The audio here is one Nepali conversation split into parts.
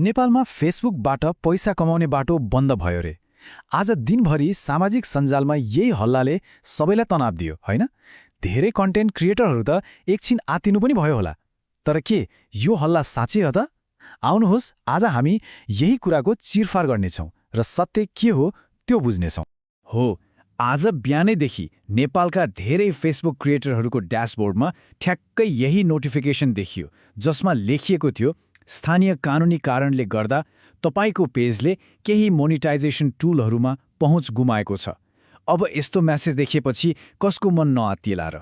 नेपालमा फेसबुकबाट पैसा कमाउने बाटो बन्द भयो रे। आज दिनभरि सामाजिक सञ्जालमा यही हल्लाले सबैलाई तनाव दियो, होइन? धेरै कन्टेन्ट क्रिएटरहरू त एकछिन आत्तिनु पनि भयो होला। तर के यो हल्ला साँच्चै हो त? आउनुहोस्, आज हामी यही कुराको चिरफार गर्नेछौँ र सत्य के हो त्यो बुझ्नेछौँ। हो, आज बिहानैदेखि नेपालका धेरै फेसबुक क्रिएटरहरूको ड्यासबोर्डमा ठ्याक्कै यही नोटिफिकेसन देखियो, जसमा लेखिएको थियो, स्थानीय कानुनी कारणले गर्दा तपाईको पेजले केही मोनिटाइजेसन टुलहरूमा पहुँच गुमाएको छ। अब यस्तो मेसेज देखेपछि कसको मन नआत्तिएला र?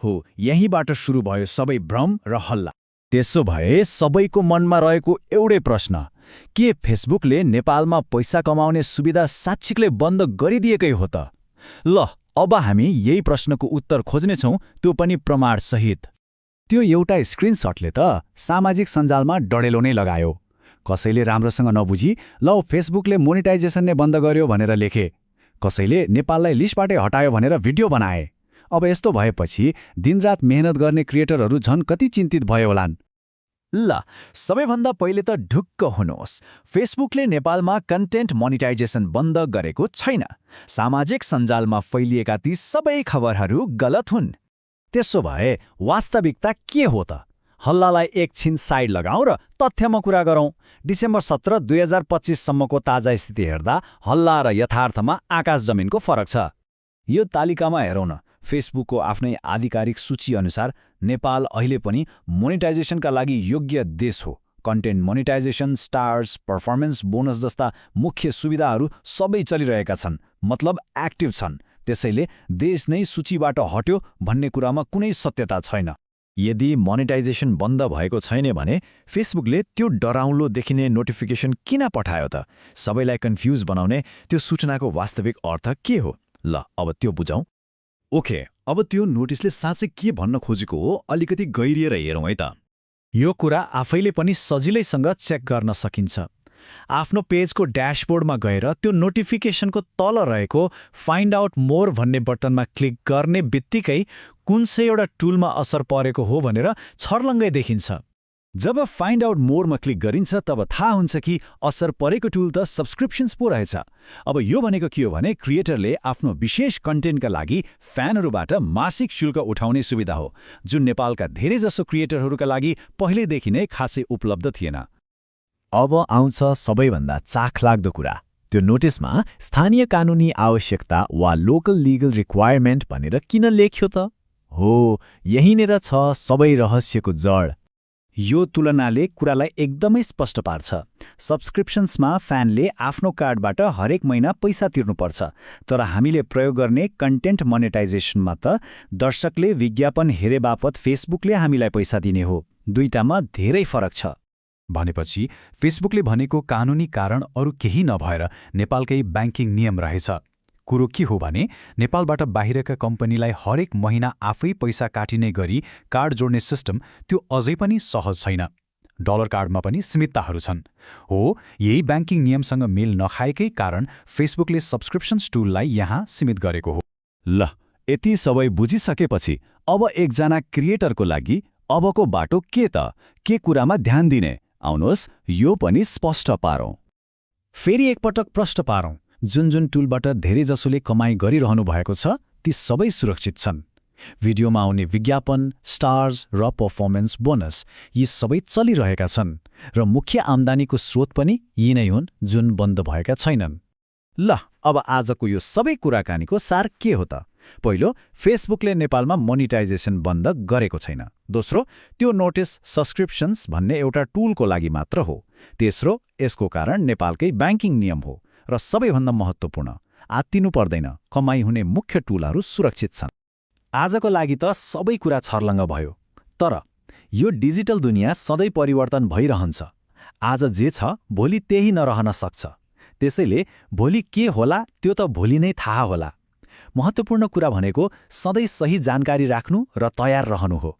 हो, यहीँबाट सुरु भयो सबै भ्रम र हल्ला। त्यसो भए सबैको मनमा रहेको एउटै प्रश्न, के फेसबुकले नेपालमा पैसा कमाउने सुविधा साच्चीकै बन्द गरिदिएकै हो त? ल, अब हामी यही प्रश्नको उत्तर खोज्नेछौँ, त्यो पनि प्रमाणसहित। त्यो एउटा स्क्रिनसटले त सामाजिक सञ्जालमा डढेलो नै लगायो। कसैले राम्रोसँग नबुझी ल फेसबुकले मोनिटाइजेसन नै बन्द गर्यो भनेर लेखे, कसैले नेपाललाई लिस्टबाटै हटायो भनेर भिडियो बनाए। अब यस्तो भएपछि दिनरात मेहनत गर्ने क्रिएटरहरू झन् कति चिन्तित भयो होलान्। ल, सबैभन्दा पहिले त ढुक्क हुनुहोस्, फेसबुकले नेपालमा कन्टेन्ट मोनिटाइजेसन बन्द गरेको छैन। सामाजिक सञ्जालमा फैलिएका ती सबै खबरहरू गलत हुन्। त्यसो भए वास्तविकता के हो त? हल्लालाई एकछिन साइड लगाउँ र तथ्यमा कुरा गरौँ। डिसेम्बर 17, 2025 सम्मको ताजा स्थिति हेर्दा हल्ला र यथार्थमा आकाश जमिनको फरक छ। यो तालिकामा हेरौँ न। फेसबुकको आफ्नै आधिकारिक सूची अनुसार नेपाल अहिले पनि मोनिटाइजेसनका लागि योग्य देश हो। Content monetisation, stars, performance bonus जस्ता मुख्य सुविधाहरू सबै चलिरहेका छन्, मतलब एक्टिभ छन्। त्यसैले देश नै सूचीबाट हट्यो भन्ने कुरामा कुनै सत्यता छैन। यदि मोनिटाइजेसन बन्द भएको छैन भने फेसबुकले त्यो डराउलो देखिने नोटिफिकेसन किन पठायो त? सबैलाई कन्फ्युज बनाउने त्यो सूचनाको वास्तविक अर्थ के हो? ल, अब त्यो बुझौँ। ओके, अब त्यो नोटिसले साँच्चै के भन्न खोजेको हो अलिकति गहिरिएर हेरौँ है त। यो कुरा आफैले पनि सजिलैसँग चेक गर्न सकिन्छ। आफ्नो पेजको ड्यासबोर्डमा गएर त्यो नोटिफिकेसनको तल रहेको फाइन्ड आउट मोर भन्ने बटनमा क्लिक गर्ने बित्तिकै कुन चाहिँ एउटा टुलमा असर परेको हो भनेर छर्लङ्गै देखिन्छ। जब फाइन्ड आउट मोरमा क्लिक गरिन्छ तब थाहा हुन्छ कि असर परेको टुल त सब्सक्रिप्सन्स पो रहेछ। अब यो भनेको के हो भने क्रिएटरले आफ्नो विशेष कन्टेन्टका लागि फ्यानहरूबाट मासिक शुल्क उठाउने सुविधा हो, जुन नेपालका धेरैजसो क्रिएटरहरूका लागि पहिलेदेखि नै खासै उपलब्ध थिएन। अब आउँछ सबैभन्दा चाखलाग्दो कुरा। त्यो नोटिसमा स्थानीय कानुनी आवश्यकता वा लोकल लिगल रिक्वायरमेन्ट भनेर किन लेख्यो त? हो, यहीँनिर छ सबै रहस्यको जड। यो तुलनाले कुरालाई एकदमै स्पष्ट पार्छ। सब्सक्रिप्सन्समा फ्यानले आफ्नो कार्डबाट हरेक महिना पैसा तिर्नुपर्छ, तर हामीले प्रयोग गर्ने कन्टेन्ट मोनेटाइजेसनमा त दर्शकले विज्ञापन हेरे बापत फेसबुकले हामीलाई पैसा दिने हो। दुईटामा धेरै फरक छ। भनेपछि फेसबुकले भनेको कानुनी कारण अरू केही नभएर नेपालकै ब्याङ्किङ नियम रहेछ। कुरो के हो भने नेपालबाट बाहिरका कम्पनीलाई हरेक महिना आफै पैसा काटिने गरी कार्ड जोड्ने सिस्टम त्यो अझै पनि सहज छैन। डलर कार्डमा पनि सीमितताहरू छन्। हो, यही ब्याङ्किङ नियमसँग मेल नखाएकै कारण फेसबुकले सब्सक्रिप्सन्स टुललाई यहाँ सीमित गरेको हो। ल, यति सबै बुझिसकेपछि अब एकजना क्रिएटरको लागि अबको बाटो के त? के कुरामा ध्यान दिने? आउनुहोस्, यो पनि स्पष्ट पारौँ। फेरि एकपटक प्रश्न पारौँ। जुन टुलबाट धेरैजसोले कमाई गरिरहनु भएको छ, ती सबै सुरक्षित छन्। भिडियोमा आउने विज्ञापन, स्टार्स र पर्फर्मेन्स बोनस यी सबै चलिरहेका छन् र मुख्य आम्दानीको स्रोत पनि यी नै हुन् जुन बन्द भएका छैनन्। ल, अब आजको यो सबै कुराकानीको सार के हो त? पहिलो, फेसबुकले नेपालमा मोनिटाइजेसन बन्द गरेको छैन। दोस्रो, त्यो नोटिस सब्सक्रिप्सन्स भन्ने एउटा टुलको लागि मात्र हो। तेस्रो, यसको कारण नेपालकै ब्याङ्किङ नियम हो। र सबैभन्दा महत्त्वपूर्ण, आत्तिनु पर्दैन, कमाई हुने मुख्य टुलहरू सुरक्षित छन्। आजको लागि त सबै कुरा छर्लङ्ग भयो, तर यो डिजिटल दुनियाँ सधैँ परिवर्तन भइरहन्छ। आज जे छ भोलि त्यही नरहन सक्छ। त्यसैले भोलि के होला त्यो त भोलि नै थाहा होला। महत्त्वपूर्ण कुरा भनेको सधैँ सही जानकारी राख्नु र तयार रहनु हो।